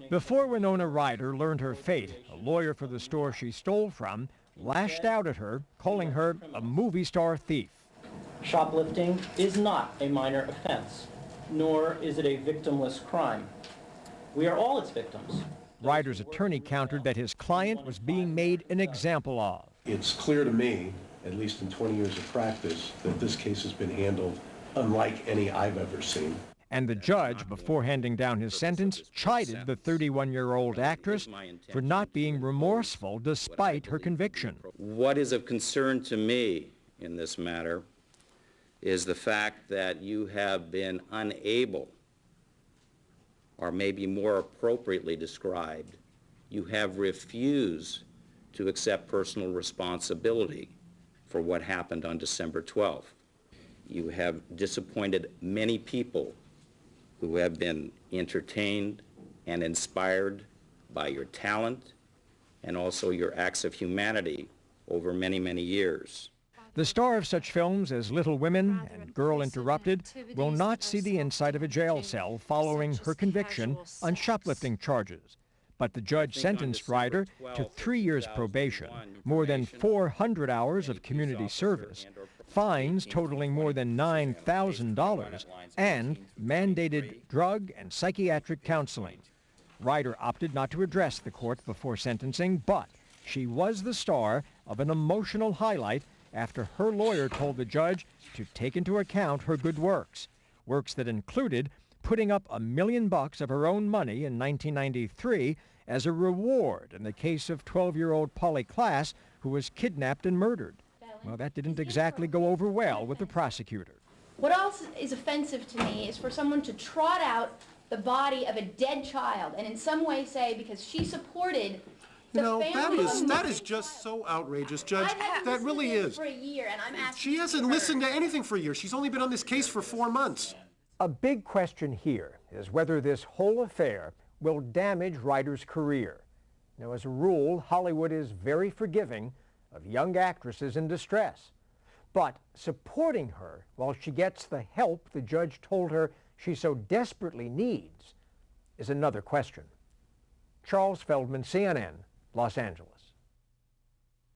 Before Winona Ryder learned her fate, a lawyer for the store she stole from lashed out at her, calling her a movie star thief. Shoplifting is not a minor offense, nor is it a victimless crime. We are all its victims. Ryder's attorney countered that his client was being made an example of. It's clear to me, at least in 20 years of practice, that this case has been handled unlike any I've ever seen. And the judge, before handing down his sentence, chided the 31-year-old actress for not being remorseful despite her conviction. What is of concern to me in this matter is the fact that you have been unable, or maybe more appropriately described, you have refused to accept personal responsibility for what happened on December 12th. You have disappointed many people who have been entertained and inspired by your talent and also your acts of humanity over many, many years. The star of such films as Little Women and Girl Interrupted will not see the inside of a jail cell following her conviction on shoplifting charges. But the judge sentenced Ryder to 3 years probation, more than 400 hours of community service, fines totaling more than $9,000, and mandated drug and psychiatric counseling. Ryder opted not to address the court before sentencing, but she was the star of an emotional highlight after her lawyer told the judge to take into account her good works that included putting up $1 million of her own money in 1993 as a reward in the case of 12-year-old Polly Klaas, who was kidnapped and murdered. Well, that didn't exactly go over well with the prosecutor. What else is offensive to me is for someone to trot out the body of a dead child and in some way say, because she supported You know, that is just so outrageous, Judge. That really is. For a year, and I'm asking She hasn't listened to anything for a year. She's only been on this case for 4 months. A big question here is whether this whole affair will damage Ryder's career. Now, as a rule, Hollywood is very forgiving of young actresses in distress. But supporting her while she gets the help the judge told her she so desperately needs is another question. Charles Feldman, CNN, Los Angeles.